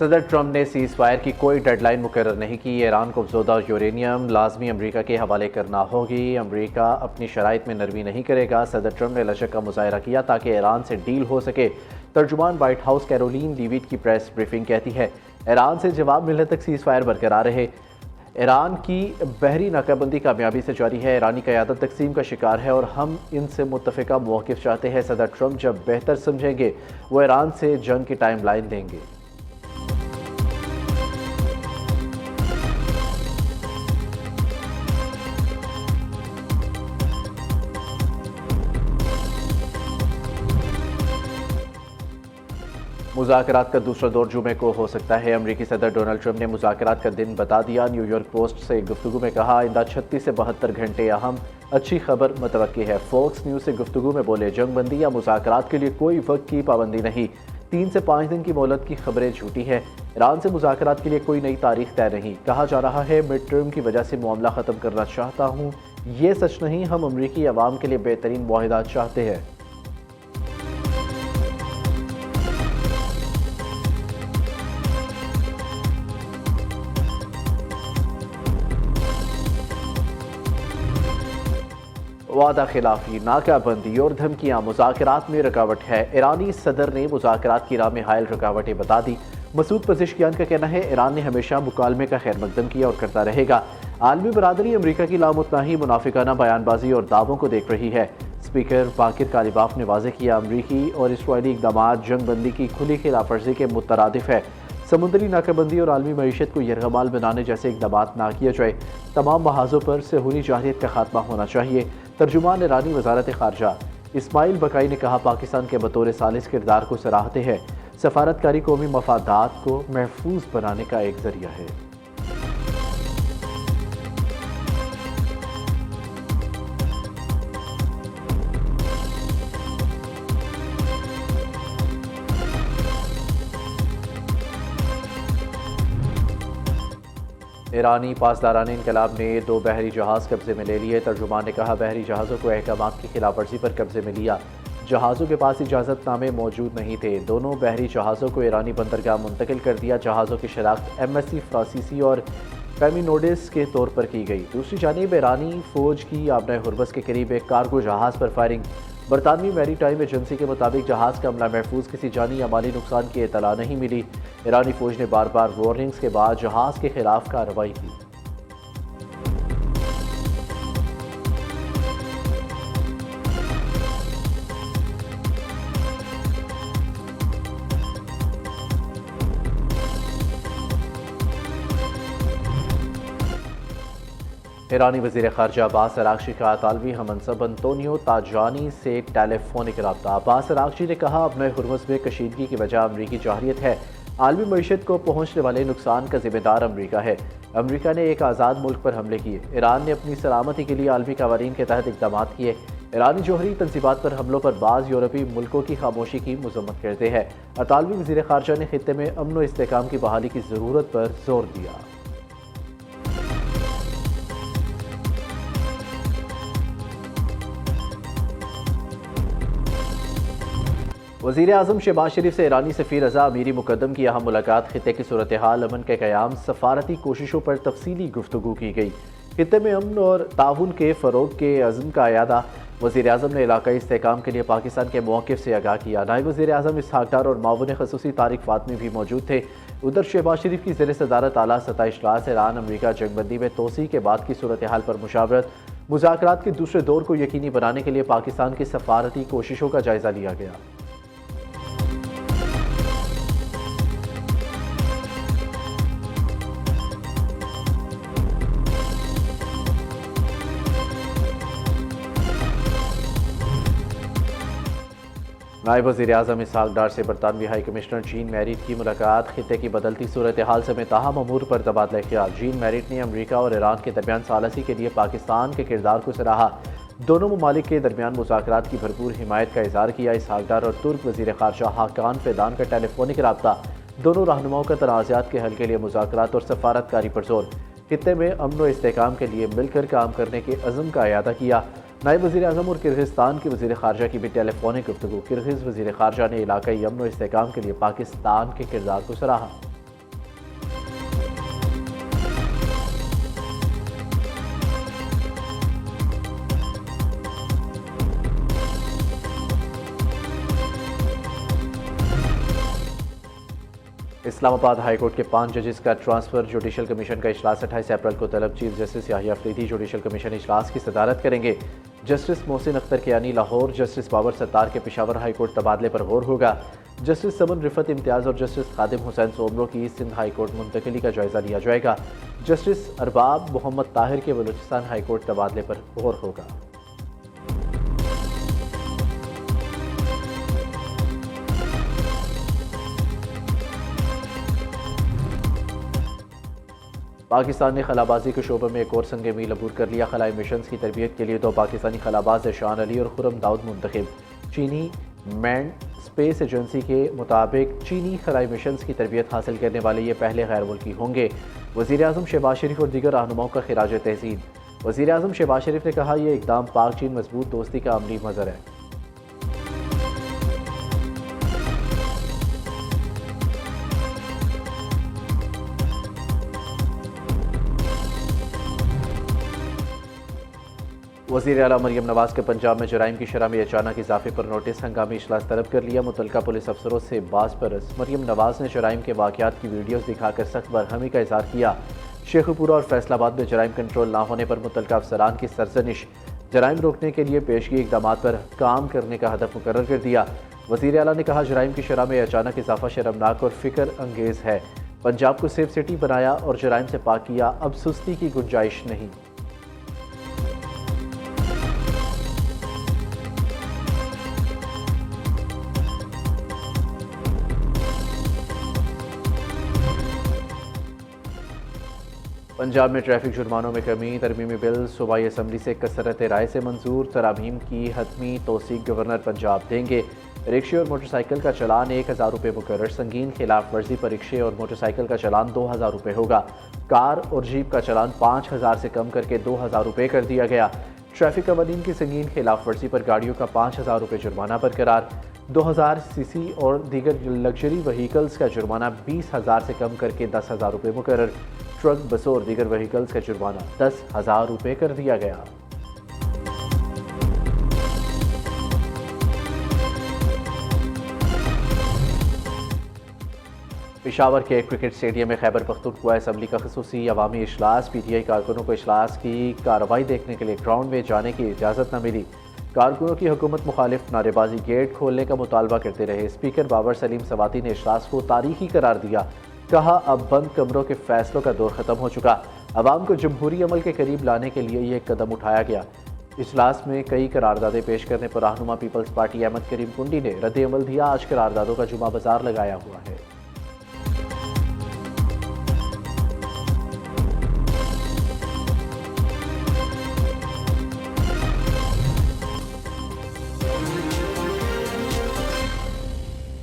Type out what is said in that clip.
सदर ट्रंप ने seize fire की कोई डेडलाइन मुकर्रर नहीं की। ईरान को अफज़ोदा यूरेनियम लाजमी अमरीका के हवाले करना होगी। अमरीका अपनी शराइत में नरमी नहीं करेगा। सदर ट्रंप ने लचक का मुजाहरा किया ताकि ईरान से डील हो सके। तर्जुमान वाइट हाउस कैरोलीन लीविट की प्रेस ब्रीफिंग कहती है ईरान से जवाब मिलने तक सीज़ फायर बरकरार रहे। ईरान की बहरी नाकाबंदी कामयाबी से जारी है। ईरानी क़यादत तकसीम का शिकार है और हम इनसे मुत्तफ़िका मौक़िफ़ चाहते हैं। सदर ट्रंप जब बेहतर समझेंगे वो ईरान से जंग की टाइम लाइन देंगे। मुज़ाकरात का दूसरा दौर जुमे को हो सकता है। अमरीकी सदर डोनाल्ड ट्रंप ने मुज़ाकरात का दिन बता दिया। न्यूयॉर्क पोस्ट से गुफ्तगू में कहा आइंदा 36 से 72 घंटे अहम अच्छी खबर मतवक्की है। फॉक्स न्यूज़ से गुफ्तगू में बोले जंग बंदी या मुज़ाकरात के लिए कोई वक्त की पाबंदी नहीं। 3 से 5 दिन की मोहलत की खबरें झूठी है। ईरान से मुज़ाकरात के लिए कोई नई तारीख तय नहीं। कहा जा रहा है मिड टर्म की वजह से मामला ख़त्म करना चाहता हूँ। ये सच नहीं। हम अमरीकी अवाम के लिए बेहतरीन मुआहिदात चाहते हैं। वादा खिलाफी, नाकाबंदी और धमकियां मुज़ाकरात में रुकावट है। ईरानी सदर ने मुज़ाकरात की राह में हायल रुकावटें बता दी। मसूद पज़ेश्कियान का कहना है ईरान ने हमेशा मुकालमे का खैर मकदम किया और करता रहेगा। आलमी बरादरी अमरीका की लामुतनाही, मुनाफिकाना बयानबाजी और दावों को देख रही है। स्पीकर बाकिर कालिबाफ ने वाज़ेह किया अमरीकी और इसराइली इक़दाम जंग बंदी की खुली खिलाफ वर्जी के मुतरादिफ है। समुद्री नाकाबंदी और आलमी मईशत को यरगमाल बनाने जैसे इक़दाम ना किए जाए। तमाम महाजों पर सहूली जाहिलियत का खात्मा होना चाहिए। तर्जुमान ईरानी वज़ारत ख़ारजा इस्माइल बकाई ने कहा पाकिस्तान के बतौर सालिस किरदार को सराहते हैं। सफारतकारी कौमी मफादात को महफूज बनाने का एक ज़रिया है। ईरानी पासदारान इनकलाब ने 2 बहरी जहाज़ कब्जे में ले लिए। तर्जुमान ने कहा बहरी जहाज़ों को अहकामात की खिलाफ वर्जी पर कब्जे में लिया। जहाज़ों के पास इजाज़तनामे मौजूद नहीं थे। दोनों बहरी जहाज़ों को ईरानी बंदरगाह मुंतकिल कर दिया। जहाज़ों की शनाख्त MSC फ्रांसीसी और फेमिनोडिस के तौर पर की गई। दूसरी जानिब ईरानी फ़ौज की आबना हुर्बस के करीब एक कार्गो जहाज़ पर फायरिंग। बरतानवी मैरी टाइम एजेंसी के मुताबिक जहाज़ का अमला महफूज, किसी जानी या माली नुकसान की इतला नहीं मिली। ईरानी फ़ौज ने बार बार वार्निंग्स के बाद जहाज़ के खिलाफ कार्रवाई की। ईरानी वज़ीर ख़ारजा अब्बास अराग़ची का तालबी हमनसब अंतोनियो ताजानी से टेलीफोनिक रब्ता। अब्बास अराग़ची ने कहा अपने हुर्मुज़ में कशीदगी की वजह अमरीकी जाहिलियत है। आलमी मईशत को पहुँचने वाले नुकसान का जिम्मेदार अमरीका है। अमरीका ने एक आज़ाद मुल्क पर हमले किए। ईरान ने अपनी सलामती के लिए आलमी कवानीन के तहत इक़दाम किए। ईरानी जौहरी तंजीबात पर हमलों पर बाज़ यूरोपीय मुल्कों की खामोशी की मज़म्मत करते हैं। अतालवी वज़ीर ख़ारजा ने खित्ते में अमन व इस्तेहकाम की बहाली की ज़रूरत पर जोर दिया। वज़ीर आज़म शहबाज शरीफ से ईरानी सफ़ीर रज़ा अमीरी मुक़द्दम की अहम मुलाकात। खित्ते की सूरत हाल, अमन के क़याम, सफ़ारती कोशिशों पर तफसीली गुफ्तगू की गई। खित्ते में अमन और ताउन के फ़रोग़ के अज़्म का अयादा। वज़ीर आज़म ने इलाक़ाई इस्तेहकाम के लिए पाकिस्तान के मौक़िफ़ से आगाह किया। नायब वज़ीर आज़म इसहाक़ डार और मावून ख़ुसूसी तारिक फ़ातमी भी मौजूद थे। उधर शहबाज शरीफ की ज़ेर सदारत आला सतह इजलास ईरान अमरीका जंगबंदी में तोसी के बाद की सूरत हाल पर मुशावरत। मुज़ाकरात के दूसरे दौर को यकीनी बनाने के लिए पाकिस्तान की सफ़ारती कोशिशों का जायज़ा लिया गया। नायब वज़ीर आज़म इसहाक़ डार से बरतानवी हाई कमिश्नर जीन मैरिट की मुलाकात। खित्ते की बदलती सूरत हाल समेत ताहम अमूर पर तबादला ख्याल। जीन मैरिट ने अमरीका और ईरान के दरमियान सालसी के लिए पाकिस्तान के किरदार को सराहा। दोनों ममालिक के दरमियान मुज़ाकरात की भरपूर हिमायत का इज़हार किया। इसहाक़ डार और तुर्क वज़ीर ख़ारजा हाकान फ़ेदान का टेलीफोनिक रब्ता। दोनों रहनुमाओं का तनाज़ात के हल के लिए मुज़ाकरात और सफ़ारतकारी पर जोर। खित्ते में अमन व इस्तेहकाम के लिए मिलकर काम करने के अज़्म का अयादा किया। नायब वज़ीर आज़म और किर्गिस्तान के वज़ीर ख़ारजा की भी टेलीफोनिक गुफ्तगू। किर्गिज़ वज़ीर ख़ारजा ने इलाक़ाई अमन व इस्तेहकाम के लिए पाकिस्तान के किरदार को सराहा। इस्लामाबाद हाईकोर्ट के 5 जजेस का ट्रांसफर। जुडिशल कमीशन का इजलास 28 अप्रैल को तलब। Chief justice Yahya Afridi judicial commission इजलास की सदारत करेंगे। जस्टिस मोहसिन अख्तर कियानी लाहौर, जस्टिस बाबर सत्तार के पेशावर हाईकोर्ट तबादले पर गौर होगा। जस्टिस समन रिफत इम्तियाज़ और जस्टिस खादिम हुसैन सोमरो की सिंध हाईकोर्ट मुंतकली का जायजा लिया जाएगा। जस्टिस अरबाब मोहम्मद ताहिर के बलूचिस्तान हाईकोर्ट तबादले पर गौर होगा। पाकिस्तान ने खलाबाजी के शोबे में एक और संग मील अबूर कर लिया। खलाई मिशन की तरबियत के लिए 2 पाकिस्तानी खलाबाज शान अली और खुरम दाऊद मुंतखब। चीनी मैंड स्पेस एजेंसी के मुताबिक चीनी खलाई मिशन की तरबियत हासिल करने वाले ये पहले गैर मुल्की होंगे। वज़ीर आज़म शहबाज शरीफ और दीगर रहनुमाओं का खिराज तहसीन। वज़ीर आज़म शहबाज शरीफ ने कहा, यह इकदाम पाक चीन मजबूत दोस्ती का अमली मज़हर है। वज़ीर आला मरियम नवाज के पंजाब में जराइम की शरह में अचानक इजाफे पर नोटिस। हंगामी इजलास तलब कर लिया। मुतल्लिका पुलिस अफसरों से बास परस। मरियम नवाज ने जराइम के वाक़यात की वीडियोज़ दिखाकर सख्त बरहमी का इजहार किया। शेखपुरा और फैसलाबाद में जराइम कंट्रोल ना होने पर मुतल्लिका अफसरान की सरजनिश। जराइम रोकने के लिए पेशगी इक़दामात पर काम करने का हदफ मुकर्रर कर दिया। वज़ीर आला ने कहा, जराइम की शरह में अचानक इजाफा शर्मनाक और फ़िक्र अंगेज़ है। पंजाब को सेफ सिटी बनाया और जराइम से पाक किया, अब सुस्ती की गुंजाइश नहीं। पंजाब में ट्रैफिक जुर्मानों में कमी। तरमीमी बिल सूबाई असम्बली से कसरत राय से मंजूर। तरामीम की हतमी तौसीक गवर्नर पंजाब देंगे। रिक्शे और मोटरसाइकिल का चलान 1000 रुपये मुकर्रर। संगीन खिलाफ वर्जी पर रिक्शे और मोटरसाइकिल का चलान 2000 रुपये होगा। कार और जीप का चलान 5000 से कम करके 2000 रुपये कर दिया गया। ट्रैफिक कवानीन की संगीन खिलाफ वर्जी पर गाड़ियों का 5000 रुपये जुर्माना बरकरार। 2000 सीसी और दीगर लग्जरी व्हीकल्स का जुर्माना 20,000 से कम करके 10,000 रुपये मुकर्रर। ट्रक, बसों और दीगर व्हीकल्स का जुर्माना 10,000 रुपये कर दिया गया। पेशावर के क्रिकेट स्टेडियम में खैबर पख्तूनख्वा असम्बली का खसूसी अवामी इजलास। PTI कारकुनों को इजलास की कार्रवाई देखने के लिए ग्राउंड में जाने की इजाज़त न मिली। कारकुनों की हुकूमत मुखालिफ नारेबाजी गेट खोलने का मुतालबा करते रहे। स्पीकर बाबर सलीम सवाती ने इजलास को तारीखी करार दिया। कहा, अब बंद कमरों के फैसलों का दौर ख़त्म हो चुका। अवाम को जमहूरी अमल के करीब लाने के लिए यह कदम उठाया गया। इजलास में कई करारदादें पेश करने पर रहनुमा पीपल्स पार्टी अहमद करीम कुंडी ने रद्द अमल दिया। आज करारदादों का जुमा बाजार लगाया हुआ है।